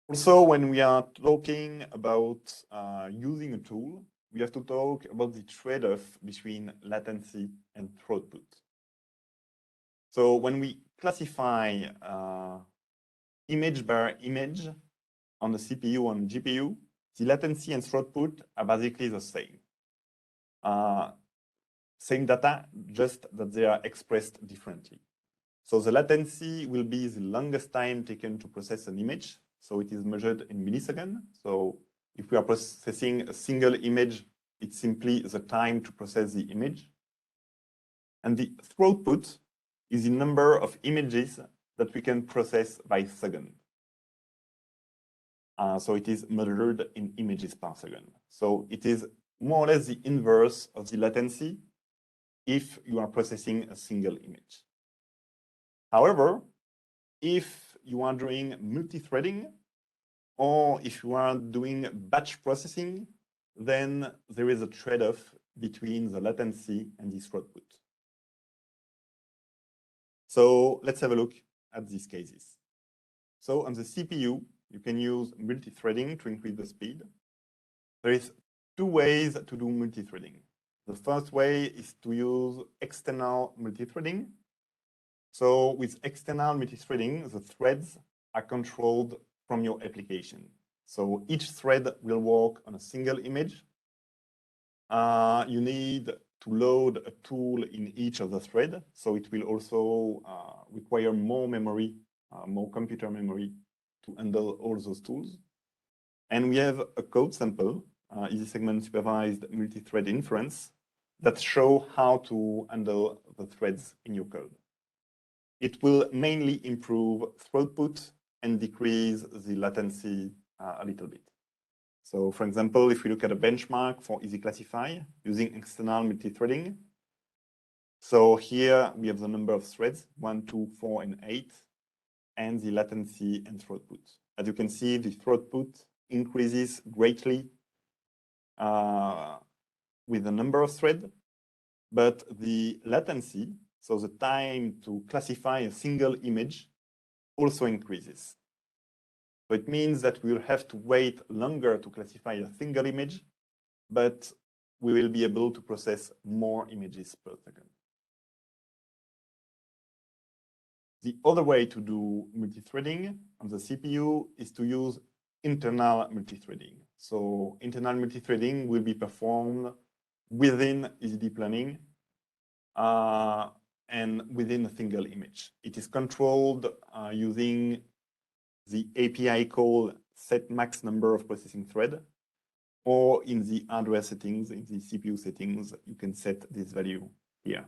Also, when we are talking about using a tool, we have to talk about the trade-off between latency and throughput. So when we classify image by image on the CPU and GPU, the latency and throughput are basically the same. Same data, just that they are expressed differently. So the latency will be the longest time taken to process an image. So it is measured in milliseconds. So if we are processing a single image, it's simply the time to process the image. And the throughput is the number of images that we can process by second. So it is measured in images per second. So it is more or less the inverse of the latency if you are processing a single image. However, if you are doing multi-threading or if you are doing batch processing, then there is a trade-off between the latency and the throughput. So let's have a look at these cases. So on the CPU, you can use multi-threading to increase the speed. There is two ways to do multi-threading. The first way is to use external multi-threading. So with external multi-threading, the threads are controlled from your application. So each thread will work on a single image. You need to load a tool in each of the threads. So it will also require more memory, more computer memory to handle all those tools. And we have a code sample, EasySegment supervised multi-thread inference, that show how to handle the threads in your code. It will mainly improve throughput and decrease the latency a little bit. So for example, if we look at a benchmark for EasyClassify using external multi-threading, so here we have the number of threads, 1, 2, 4, and 8, and the latency and throughput. As you can see, the throughput increases greatly with the number of threads, but the latency, so the time to classify a single image, also increases. So it means that we will have to wait longer to classify a single image, but we will be able to process more images per second. The other way to do multi-threading on the CPU is to use internal multi-threading. So internal multi-threading will be performed within EasyDeepLearning and within a single image. It is controlled using the API call set max number of processing thread, or in the hardware settings, in the CPU settings, you can set this value here.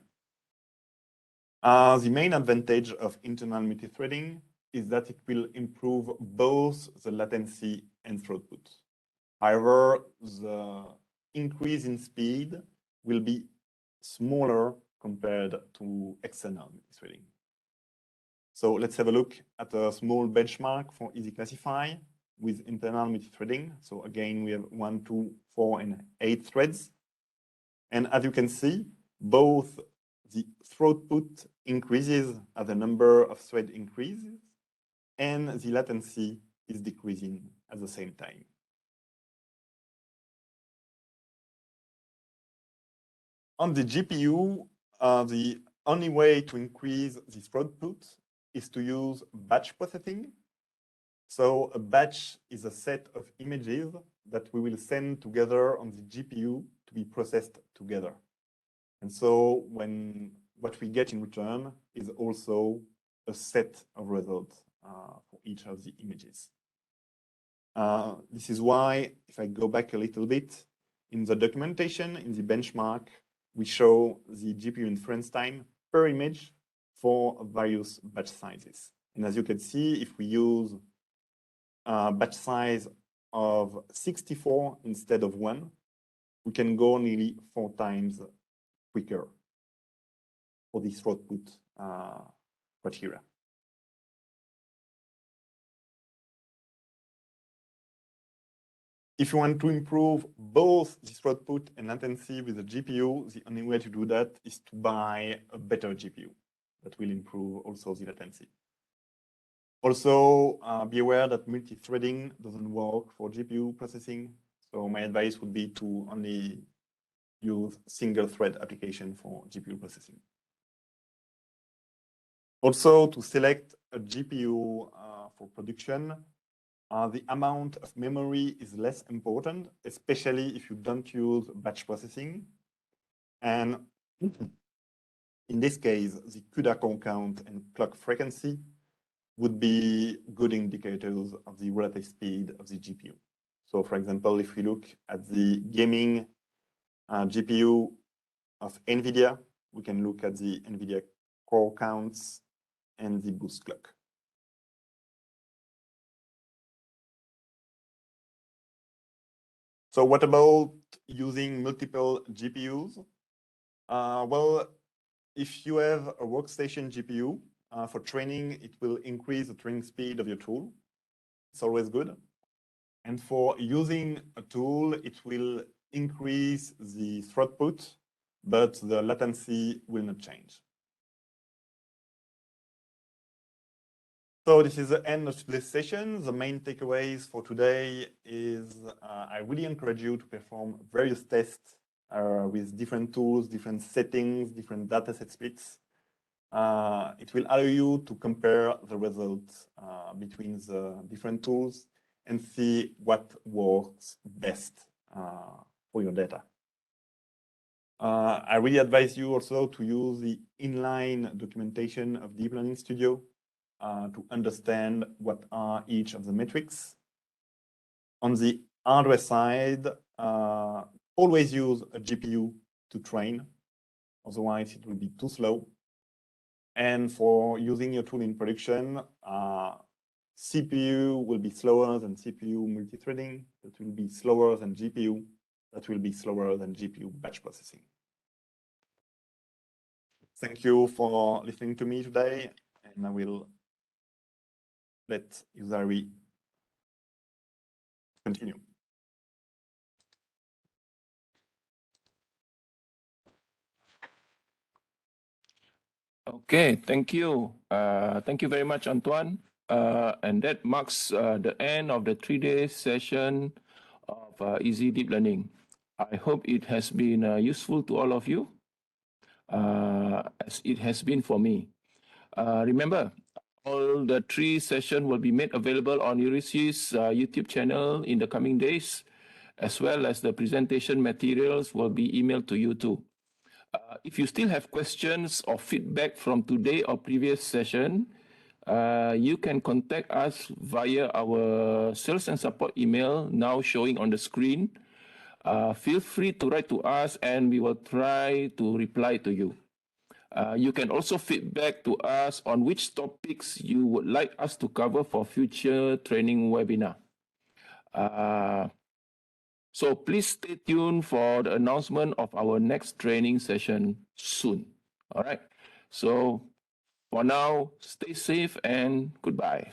The main advantage of internal multithreading is that it will improve both the latency and throughput. However, the increase in speed will be smaller compared to external multithreading. So let's have a look at a small benchmark for EasyClassify with internal multithreading. So again, we have 1, 2, 4, and 8 threads. And as you can see, both the throughput increases as the number of threads increases, and the latency is decreasing at the same time. On the GPU, the only way to increase the throughput is to use batch processing. So a batch is a set of images that we will send together on the GPU to be processed together. And so what we get in return is also a set of results for each of the images. This is why, if I go back a little bit, in the documentation, in the benchmark, we show the GPU inference time per image for various batch sizes. And as you can see, if we use a batch size of 64 instead of 1, we can go nearly 4 times quicker for this throughput criteria. If you want to improve both the throughput and latency with the GPU, the only way to do that is to buy a better GPU that will improve also the latency. Also, be aware that multi-threading doesn't work for GPU processing. So my advice would be to only use single thread application for GPU processing. Also, to select a GPU for production, the amount of memory is less important, especially if you don't use batch processing. And in this case, the CUDA core count and clock frequency would be good indicators of the relative speed of the GPU. So for example, if we look at the gaming GPU of NVIDIA, we can look at the NVIDIA core counts and the boost clock. So what about using multiple GPUs? Well, if you have a workstation GPU, for training, it will increase the training speed of your tool. It's always good. And for using a tool, it will increase the throughput, but the latency will not change. So this is the end of today's session. The main takeaways for today is I really encourage you to perform various tests with different tools, different settings, different dataset splits. It will allow you to compare the results between the different tools and see what works best for your data. I really advise you also to use the inline documentation of Deep Learning Studio to understand what are each of the metrics. On the hardware side, always use a GPU to train, otherwise it will be too slow. And for using your tool in production, CPU will be slower than CPU multithreading, that will be slower than GPU, that will be slower than GPU batch processing. Thank you for listening to me today, and I will let Yuzari continue. Okay, thank you. Thank you very much, Antoine. And that marks the end of the 3-day session of Easy Deep Learning. I hope it has been useful to all of you, as it has been for me. Remember, all the 3 sessions will be made available on Euresys YouTube channel in the coming days, as well as the presentation materials will be emailed to you too. If you still have questions or feedback from today or previous session, you can contact us via our sales and support email now showing on the screen. Feel free to write to us and we will try to reply to you. You can also feedback to us on which topics you would like us to cover for future training webinar. So please stay tuned for the announcement of our next training session soon. All right. So for now, stay safe and goodbye.